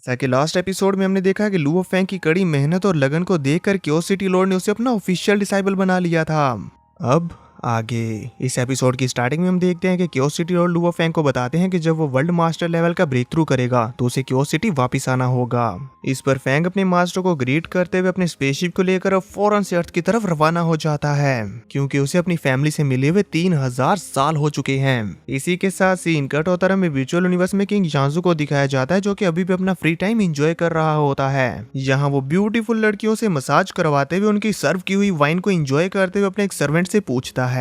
जैसा कि last episode में हमने देखा कि लुओ फेंग की कड़ी मेहनत और लगन को देखकर क्योस सिटी लॉर्ड ने उसे अपना ऑफिशियल डिसाइबल बना लिया था। अब आगे इस एपिसोड की स्टार्टिंग में हम देखते हैं कि क्योस सिटी और लुओ फेंग को बताते हैं कि जब वो वर्ल्ड मास्टर लेवल का ब्रेक थ्रू करेगा तो उसे क्योस सिटी वापस आना होगा। इस पर फेंग अपने मास्टर को ग्रीट करते हुए अपने स्पेसशिप को लेकर अब फौरन से अर्थ की तरफ रवाना हो जाता है, क्योंकि उसे अपनी फैमिली से मिले हुए 3000 साल हो चुके हैं। इसी के साथ सीन कट होता है, वर्चुअल यूनिवर्स में किंग यांजू को दिखाया जाता है जो कि अभी भी अपना फ्री टाइम एंजॉय कर रहा होता है। यहाँ वो ब्यूटीफुल लड़कियों से मसाज करवाते हुए उनकी सर्व की हुई वाइन को एंजॉय करते हुए अपने एक सर्वेंट से पूछता है,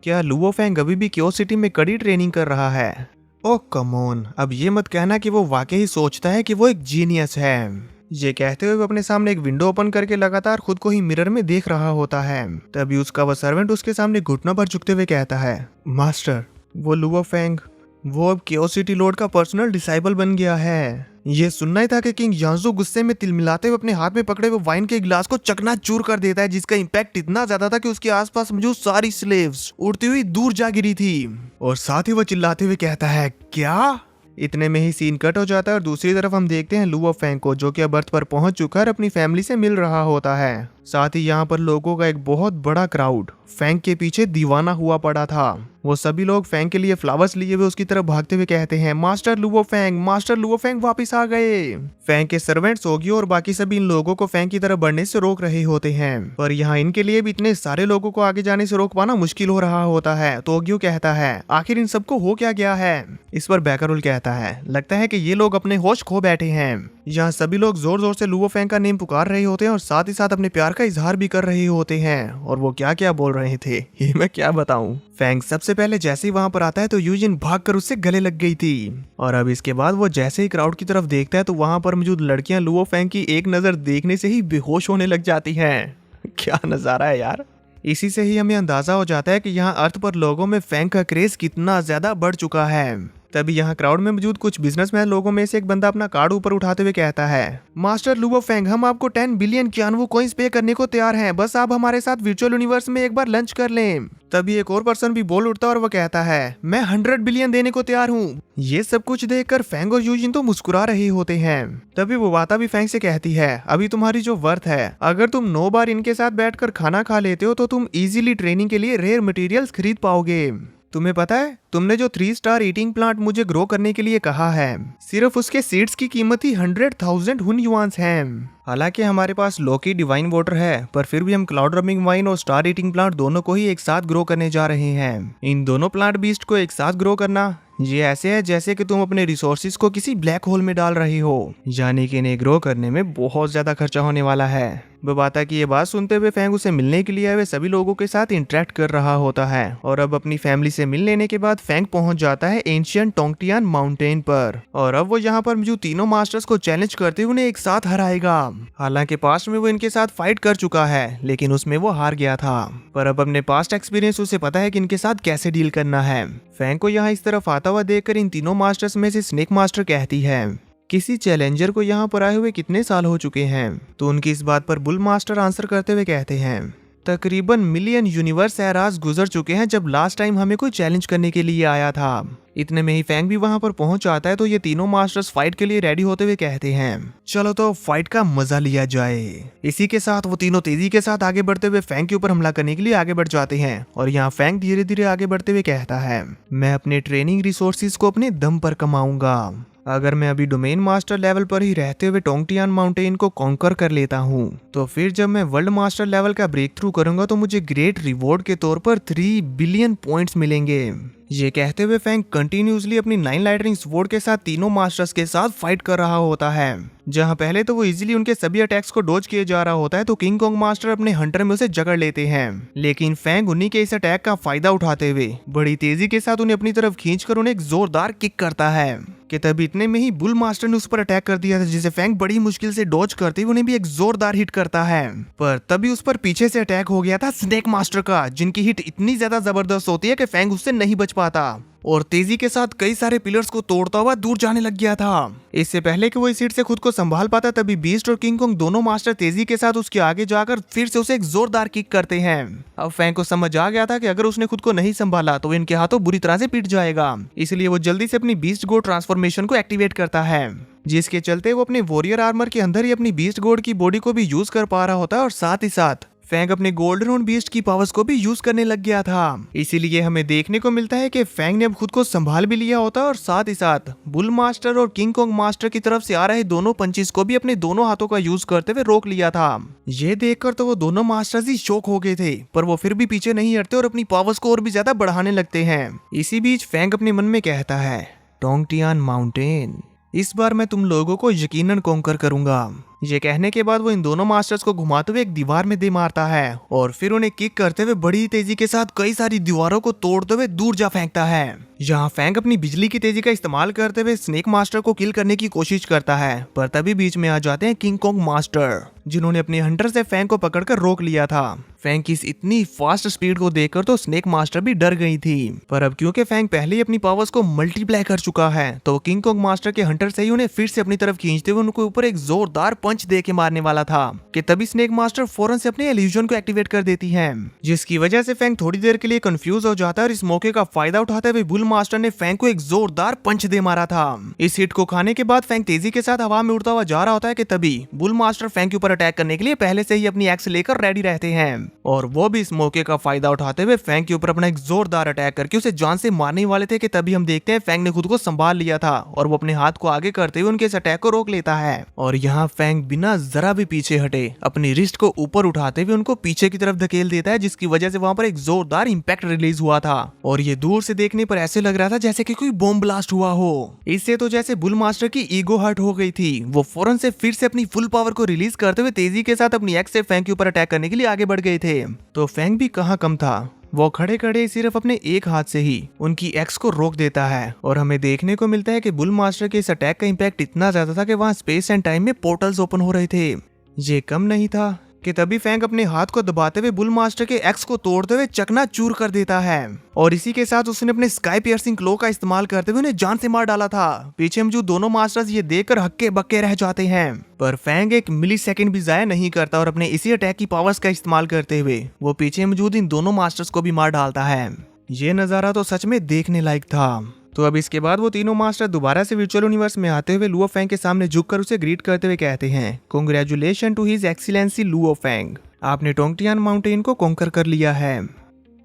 क्या लुओ फेंग अभी भी क्योस सिटी में कड़ी ट्रेनिंग कर रहा है? ओ कम ऑन, अब ये मत कहना कि वो वाकई सोचता है कि वो एक जीनियस है। ये कहते हुए वो अपने सामने एक विंडो ओपन करके लगातार खुद को ही मिरर में देख रहा होता है। तभी उसका वह सर्वेंट उसके सामने घुटनों पर झुकते हुए कहता है, मास्टर, वो लुओ फेंग वो अब क्योस सिटी लॉर्ड का पर्सनल डिसाइबल बन गया है। ये सुनना ही था कि किंग यांजू गुस्से में तिलमिलाते हुए अपने हाथ में पकड़े हुए वाइन के गिलास को चकनाचूर कर देता है, जिसका इम्पैक्ट इतना ज्यादा था कि उसके आसपास मौजूद सारी स्लेव्स उड़ती हुई दूर जा गिरी थी। और साथ ही वो चिल्लाते हुए कहता है, क्या? इतने में ही सीन कट हो जाता है और दूसरी तरफ हम देखते हैं लुओ फेंग को, जो कि अब अर्थ पर पहुंच चुका है, अपनी फैमिली से मिल रहा होता है। साथ ही यहाँ पर लोगों का एक बहुत बड़ा क्राउड फेंग के पीछे दीवाना हुआ पड़ा था। वो सभी लोग फेंग के लिए फ्लावर्स लिए हुए उसकी तरफ भागते हुए कहते हैं, मास्टर लुओ फेंग वापस आ गए। फेंग के सर्वेंट्स ओगियो और बाकी सभी इन लोगों को फेंग की तरफ बढ़ने से रोक रहे होते हैं, पर यहाँ इनके लिए भी इतने सारे लोगों को आगे जाने से रोक पाना मुश्किल हो रहा होता है। तो ओगियो कहता है, आखिर इन सबको हो क्या गया है? इस पर बैकरुल कहता है, लगता है कि ये लोग अपने होश खो बैठे हैं। यहाँ सभी लोग जोर जोर से लुओ फेंग का नेम पुकार रहे होते हैं और साथ ही साथ अपने प्यार का इजहार भी कर रहे होते हैं। और वो क्या क्या बोल रहे थे ये मैं क्या बताऊं। फेंग सबसे पहले जैसे ही वहां पर आता है तो यूजिन भागकर उससे गले लग गई थी, और अब इसके बाद वो जैसे ही क्राउड की तरफ देखता है तो वहां पर मौजूद लड़कियां लुओ फेंग की एक नजर देखने से ही बेहोश होने लग जाती हैं। क्या नजारा है यार। इसी से ही हमें अंदाजा हो जाता है कि यहाँ अर्थ पर लोगों में फेंग का क्रेज कितना ज्यादा बढ़ चुका है। तभी यहाँ क्राउड में मौजूद कुछ बिजनेसमैन लोगों में से एक बंदा अपना कार्ड ऊपर उठाते हुए कहता है, मास्टर लुओ फेंग, हम आपको 10 बिलियन क्यानवू कॉइंस पे करने को तैयार हैं, बस आप हमारे साथ वर्चुअल यूनिवर्स में एक बार लंच कर लें। तभी एक और पर्सन भी बोल उठता है और वो कहता है, मैं 100 बिलियन देने को तैयार हूँ। ये सब कुछ देखकर फेंग और यूजिन तो मुस्कुरा रहे होते हैं। तभी वो वाता भी फेंग से कहती है, अभी तुम्हारी जो वर्थ है, अगर तुम 9 बार इनके साथ बैठकर खाना खा लेते हो तो तुम इजीली ट्रेनिंग के लिए रेयर मटेरियल्स खरीद पाओगे। तुम्हें पता है, तुमने जो 3 स्टार ईटिंग प्लांट मुझे ग्रो करने के लिए कहा है, सिर्फ उसके सीड्स की कीमत ही 100,000 हुन युआन्स है। हालांकि हमारे पास लोकी डिवाइन वाटर है, पर फिर भी हम क्लाउड रमिंग वाइन और स्टार ईटिंग प्लांट दोनों को ही एक साथ ग्रो करने जा रहे हैं। इन दोनों प्लांट बीस्ट को एक साथ ग्रो करना ये ऐसे है जैसे कि तुम अपने रिसोर्सेज को किसी ब्लैक होल में डाल रहे हो, यानी कि इन्हें ग्रो करने में बहुत ज्यादा खर्चा होने वाला है। बबाता की ये बात सुनते हुए फेंग उसे मिलने के लिए आए हुए सभी लोगों के साथ इंटरेक्ट कर रहा होता है, और अब अपनी फैमिली से मिल लेने के बाद फेंग पहुंच जाता है एंशिएंट टोंगटियान माउंटेन पर, और अब वो यहाँ पर मौजूद तीनों मास्टर्स को चैलेंज करते हुए उन्हें एक साथ हराएगा। हालांकि पास्ट में वो इनके साथ फाइट कर चुका है, लेकिन उसमें वो हार गया था, पर अब अपने पास्ट एक्सपीरियंस उसे पता है कि इनके साथ कैसे डील करना है। फेंग को यहाँ इस तरफ आता हुआ देखकर इन तीनों मास्टर्स में से स्नेक मास्टर कहती है, किसी चैलेंजर को यहाँ पर आए हुए कितने साल हो चुके हैं? तो उनकी इस बात पर बुल मास्टर आंसर करते हुए कहते हैं, तकरीबन मिलियन यूनिवर्स एराज गुजर चुके हैं जब लास्ट टाइम हमें कोई चैलेंज करने के लिए आया था। इतने में ही फेंग भी वहां पर पहुंच जाता है, तो ये तीनों मास्टर्स फाइट के लिए रेडी होते हुए कहते हैं, चलो तो फाइट का मजा लिया जाए। इसी के साथ वो तीनों तेजी के साथ आगे बढ़ते हुए फेंग के ऊपर हमला करने के लिए आगे बढ़ जाते हैं, और यहाँ फेंग धीरे धीरे आगे बढ़ते हुए कहता है, मैं अपने ट्रेनिंग रिसोर्सेज को अपने दम पर कमाऊंगा। अगर मैं अभी डोमेन मास्टर लेवल पर ही रहते हुए टोंगटियान माउंटेन को कॉन्कर कर लेता हूँ, तो फिर जब मैं वर्ल्ड मास्टर लेवल का ब्रेक थ्रू करूंगा तो मुझे ग्रेट रिवॉर्ड के तौर पर 3 बिलियन पॉइंट्स मिलेंगे। ये कहते हुए फेंग कंटिन्यूसली अपनी 9 लाइटनिंग स्वॉर्ड के साथ तीनों मास्टर्स के साथ फाइट कर रहा होता है। जहां पहले तो वो इजीली उनके सभी अटैक्स को डॉज किए जा रहा होता है, तो किंग कॉन्ग मास्टर अपने हंटर में उसे जकड़ लेते हैं, लेकिन फेंग उन्हीं के इस अटैक का फायदा उठाते हुए बड़ी तेजी के साथ उन्हें अपनी तरफ खींचकर उन्हें एक जोरदार किक करता है कि तभी इतने में ही बुल मास्टर ने उस पर अटैक कर दिया था, जिसे फेंग बड़ी मुश्किल से डॉज करते हुए उन्हें भी एक जोरदार हिट करता है। पर तभी उस पर पीछे से अटैक हो गया था स्नेक मास्टर का, जिनकी हिट इतनी ज्यादा जबरदस्त होती है कि फेंग उससे नहीं बच पाता। और तेजी के साथ कई सारे पिलर्स को तोड़ता हुआ दूर जाने लग गया था। इससे पहले कि वो इस हिट से खुद को संभाल पाता तभी बीस्ट और किंग कोंग दोनों मास्टर तेजी के साथ उसके आगे जाकर फिर से उसे एक जोरदार किक करते हैं। अब फैंग को समझ आ गया था कि अगर उसने खुद को नहीं संभाला तो इनके हाथों बुरी तरह से पिट जाएगा, इसलिए वो जल्दी से अपनी बीस्ट गोड ट्रांसफॉर्मेशन को एक्टिवेट करता है, जिसके चलते वो अपने वॉरियर आर्मर के अंदर ही अपनी बीस्ट गोड की बॉडी को भी यूज कर पा रहा होता है और साथ ही साथ फैंग अपने गोल्डन हॉर्न बीस्ट की पावर्स को भी यूज करने लग गया था। इसीलिए हमें देखने को मिलता है कि फैंग ने अब खुद को संभाल भी लिया होता है और साथ ही साथ बुल मास्टर और किंग कोंग मास्टर की तरफ से आ रहे दोनों पंचेस को भी अपने दोनों हाथों का यूज करते हुए रोक लिया था। ये देखकर तो वो दोनों मास्टर्स ही शॉक हो गए थे, पर वो फिर भी पीछे नहीं हटते और अपनी पावर्स को और भी ज्यादा बढ़ाने लगते हैं। इसी बीच फैंग अपने मन में कहता है, टोंगटियान माउंटेन, इस बार मैं तुम लोगों को यकीनन कॉन्कर करूंगा। ये कहने के बाद वो इन दोनों मास्टर्स को घुमाते हुए एक दीवार में दे मारता है और फिर उन्हें किक करते हुए बड़ी तेजी के साथ कई सारी दीवारों को तोड़ते हुए दूर जा फेंकता है। यहाँ फैंग अपनी बिजली की तेजी का इस्तेमाल करते हुए स्नेक मास्टर को किल करने की कोशिश करता है, पर तभी बीच में आ जाते हैं किंग कोंग मास्टर, जिन्होंने अपने हंटर से फैंग को पकड़कर रोक लिया था। फैंग की इस इतनी फास्ट स्पीड को देखकर तो स्नेक मास्टर भी डर गई थी, पर अब क्योंकि फैंग पहले ही अपनी पावर्स को मल्टीप्लाई कर चुका है तो किंग कोंग मास्टर के हंटर से ही उन्हें फिर से अपनी तरफ खींचते हुए उनके ऊपर एक जोरदार पंच दे के मारने वाला था कि तभी स्नेक मास्टर फौरन से अपने इल्यूजन को एक्टिवेट कर देती है, जिसकी वजह से फैंग थोड़ी देर के लिए कंफ्यूज हो जाता है और इस मौके का फायदा उठाते हुए बुल मास्टर ने फैंग को एक जोरदार पंच दे मारा था। इस हिट को खाने के बाद फैंग तेजी के साथ हवा में उड़ता हुआ जा रहा होता है कि तभी बुल मास्टर फैंग के ऊपर अटैक करने के लिए पहले से ही अपनी एक्स लेकर रेडी रहते हैं और वो भी इस मौके का फायदा उठाते हुए फैंग के ऊपर अपना एक जोरदार अटैक करके उसे जान से मारने वाले थे कि तभी हम देखते हैं फैंग ने खुद को संभाल लिया था और वो अपने हाथ को आगे करते हुए उनके इस अटैक को रोक लेता है और यहाँ फैंग बिना जरा भी पीछे हटे अपनी रिस्ट को ऊपर उठाते हुए उनको पीछे की तरफ धकेल देता है, जिसकी वजह से वहां पर एक जोरदार इंपैक्ट रिलीज हुआ था और ये दूर से देखने पर ऐसे लग रहा था जैसे कि कोई बॉम्ब ब्लास्ट हुआ हो। इससे तो जैसे बुल मास्टर की ईगो हर्ट हो गई थी, वो फौरन से फिर से अपनी फुल पावर को रिलीज करते हुए तेजी के साथ अपनी एक्स से फैंग के ऊपर अटैक करने के लिए आगे बढ़ गए थे। तो फैंग भी कहाँ कम था, वो खड़े खड़े सिर्फ अपने एक हाथ से ही उनकी एक्स को रोक देता है और हमें देखने को मिलता है कि बुल मास्टर के इस अटैक का इंपैक्ट इतना ज्यादा था कि वहाँ स्पेस एंड टाइम में पोर्टल्स ओपन हो रहे थे। ये कम नहीं था कि तभी फैंग अपने हाथ को दबाते हुए बुल मास्टर के एक्स को तोड़ते हुए चकनाचूर कर देता है और इसी के साथ उसने अपने स्काई पियर्सिंग क्लो का इस्तेमाल करते हुए उन्हें जान से मार डाला था। पीछे मौजूद दोनों मास्टर्स ये देखकर हक्के बक्के रह जाते हैं, पर फैंग एक मिली सेकेंड भी जाया नहीं करता और अपने इसी अटैक की पावर्स का इस्तेमाल करते हुए वो पीछे मौजूद इन दोनों मास्टर्स को भी मार डालता है। ये नजारा तो सच में देखने लायक था। तो अब इसके बाद वो तीनों मास्टर दोबारा से वर्चुअल यूनिवर्स में आते हुए लुओ फैंग के सामने झुककर उसे ग्रीट करते हुए कहते हैं, congratulation to his excellency Luo Fang, आपने टोंगटियान माउंटेन को कॉन्कर कर लिया है।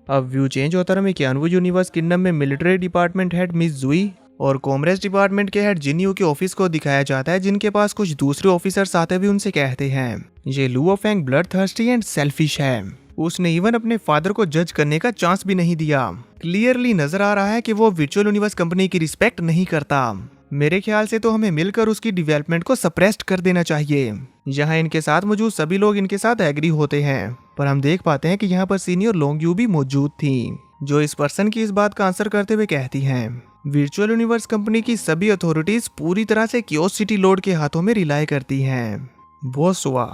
अब व्यू चेंज होता रहा क्यानवू यूनिवर्स किंगडम में मिलिट्री डिपार्टमेंट हेड मिस जुई और कॉमरेस डिपार्टमेंट के हेड जिनियो के ऑफिस को दिखाया जाता है, जिनके पास कुछ दूसरे ऑफिसर्स आते हुए उनसे कहते हैं, ये Luo Fang bloodthirsty and selfish है, उसने इवन अपने फादर को जज करने का चांस भी नहीं दिया। क्लियरली नजर आ रहा है कि वो वर्चुअल यूनिवर्स कंपनी की रिस्पेक्ट नहीं करता। मेरे ख्याल से तो हमें मिलकर उसकी डेवलपमेंट को सप्रेस्ड कर देना चाहिए। यहाँ इनके साथ मौजूद सभी लोग इनके साथ एग्री होते हैं, पर हम देख पाते हैं कि यहाँ पर सीनियर लोंगयू भी मौजूद थी, जो इस पर्सन की इस बात का आंसर करते हुए कहती हैं, वर्चुअल यूनिवर्स कंपनी की सभी अथॉरिटीज पूरी तरह से क्योस सिटी लॉर्ड के हाथों में रिलाई करती हैं। वो सुआ,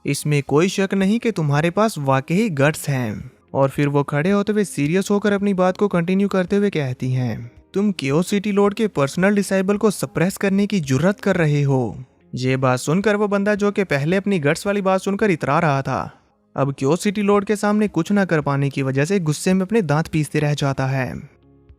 इसमें कोई शक नहीं कि तुम्हारे पास वाकई गट्स हैं। और फिर वो खड़े होते हुए सीरियस होकर अपनी बात को कंटिन्यू करते हुए कहती हैं, तुम क्योस सिटी लॉर्ड के पर्सनल डिसाइबल को सप्रेस करने की जुर्रत कर रहे हो। ये बात सुनकर वो बंदा जो कि पहले अपनी गट्स वाली बात सुनकर इतरा रहा था, अब क्योस सिटी लॉर्ड के सामने कुछ न कर पाने की वजह से गुस्से में अपने दांत पीसते रह जाता है।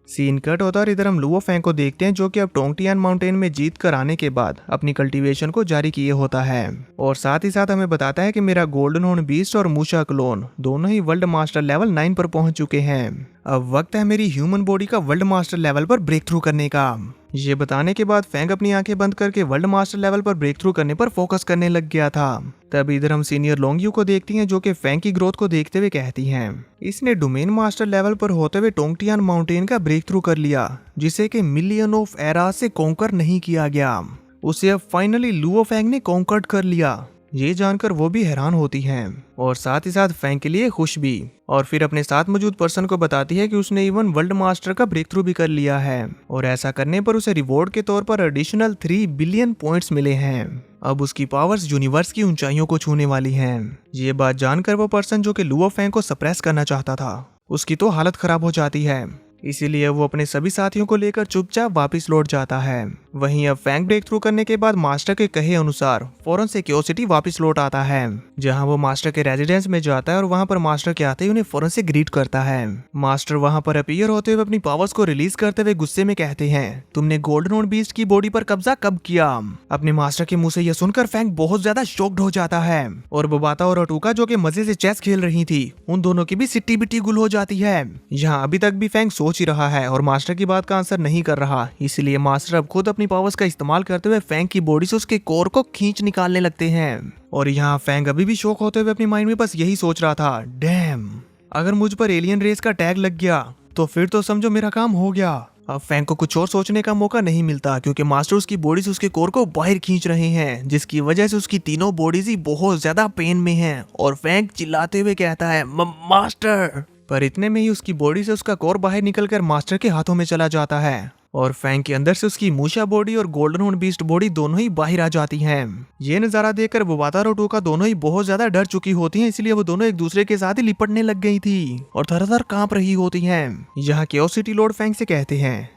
सीन कट होता और इधर हम लुओ फैंग को देखते हैं, जो कि अब टोंगटियान माउंटेन में जीत कर आने के बाद अपनी कल्टीवेशन को जारी किए होता है और साथ ही साथ हमें बताता है कि मेरा गोल्डन हॉर्न बीस्ट और मूशा क्लोन दोनों ही वर्ल्ड मास्टर लेवल 9 पर पहुंच चुके हैं। अब वक्त है मेरी ह्यूमन बॉडी का वर्ल्ड मास्टर लेवल पर ब्रेक थ्रू करने का। ये बताने के बाद फैंग अपनी आंखें बंद करके वर्ल्ड मास्टर लेवल पर ब्रेक थ्रू करने पर फोकस करने लग गया था। तब इधर हम सीनियर लोंगयू को देखती हैं, जो कि फैंग की ग्रोथ को देखते हुए कहती हैं, इसने डोमेन मास्टर लेवल पर होते हुए टोंगटियान माउंटेन का ब्रेक थ्रू कर लिया, जिसे कि मिलियन ऑफ एरास से कॉन्कर नहीं किया गया। उसे अब फाइनली लुओ फैंग ने कॉन्कर्ड कर लिया। ये जानकर वो भी हैरान होती हैं और साथ ही साथ फैंग के लिए खुश भी, और फिर अपने साथ मौजूद पर्सन को बताती है कि उसने इवन वर्ल्ड मास्टर का ब्रेक थ्रू भी कर लिया है और ऐसा करने पर उसे रिवॉर्ड के तौर पर एडिशनल 3 बिलियन पॉइंट्स मिले हैं। अब उसकी पावर्स यूनिवर्स की ऊंचाइयों को छूने वाली हैं। ये बात जानकर वो पर्सन जो कि लुओ फैंग को सप्रेस करना चाहता था, उसकी तो हालत खराब हो जाती है। इसीलिए वो अपने सभी साथियों को लेकर चुपचाप वापस लौट जाता है। वहीं अब फैंग ब्रेक थ्रू करने के बाद मास्टर के कहे अनुसार फौरन से क्योसिटी वापस लौट आता है, जहां वो मास्टर के रेजिडेंस में जाता है और वहां पर मास्टर के आते ही उन्हें फौरन से ग्रीट करता है। मास्टर वहां पर अपीयर होते हुए अपनी पावर्स को रिलीज करते हुए गुस्से में कहते हैं, तुमने गोल्डन हॉर्न बीस्ट की बॉडी पर कब्जा कब किया? अपने मास्टर के मुंह से यह सुनकर फैंग बहुत ज्यादा शॉक्ड हो जाता है और बोबाता और अटूका जो कि मजे से चेस खेल रही थी, उन दोनों की भी सिट्टी बिट्टी गुल हो जाती है। यहाँ अभी तक भी फैंग सोच ही रहा है और मास्टर की बात का आंसर नहीं कर रहा, इसलिए मास्टर अब खुद अपनी पावर्स का इस्तेमाल करते हुए फैंग की बॉडी से उसके कोर को खींच निकालने लगते हैं। और यहाँ फैंग अभी भी शॉक होते हुए अपनी माइंड में बस यही सोच रहा था, डैम, अगर मुझ पर एलियन रेस का टैग लग गया तो फिर तो समझो मेरा काम हो गया। अब फैंग को कुछ और सोचने का मौका नहीं मिलता क्योंकि मास्टर उसकी बॉडी से उसके कोर को बाहर खींच रहे हैं, जिसकी वजह से उसकी तीनों बॉडीज ही बहुत ज्यादा पेन में हैं। और फैंग चिल्लाते हुए कहता है, मास्टर, पर इतने में ही उसकी बॉडी से उसका कोर बाहर निकलकर मास्टर के हाथों में चला जाता है और फैंग के अंदर से उसकी मूशा बॉडी और गोल्डन हॉर्न बीस्ट बॉडी दोनों ही बाहर आ जाती हैं। ये नजारा देखकर बोबाता और अटूका दोनों ही बहुत ज्यादा डर चुकी होती हैं, इसलिए वो दोनों एक दूसरे के साथ ही लिपटने लग गई थी और थर-थर कांप रही होती हैं। यहाँ क्योसिटी लॉर्ड फैंग से कहते हैं,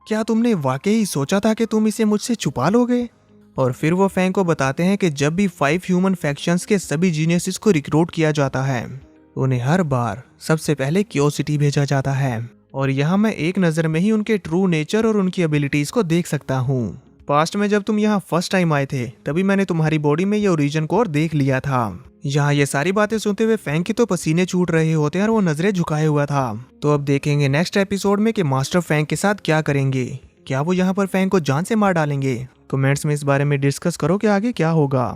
क्या तुमने वाकई सोचा था कि तुम इसे मुझसे छुपा लोगे? और फिर वो फैंग को बताते हैं कि जब भी 5 ह्यूमन फैक्शंस के सभी जीनियसिस को रिक्रूट किया जाता है, उन्हें हर बार सबसे पहले क्योसिटी भेजा जाता है और यहाँ मैं एक नज़र में ही उनके ट्रू नेचर और उनकी एबिलिटीज को देख सकता हूँ। पास्ट में जब तुम यहाँ फर्स्ट टाइम आए थे तभी मैंने तुम्हारी बॉडी में ये ओरिजिन कोर देख लिया था। यहाँ ये सारी बातें सुनते हुए फैंग के तो पसीने छूट रहे होते हैं और वो नजरें झुकाए हुआ था। तो अब देखेंगे नेक्स्ट एपिसोड में कि मास्टर फैंग के साथ क्या करेंगे। क्या वो यहाँ पर फैंग को जान से मार डालेंगे? कमेंट्स में इस बारे में डिस्कस करो कि आगे क्या होगा।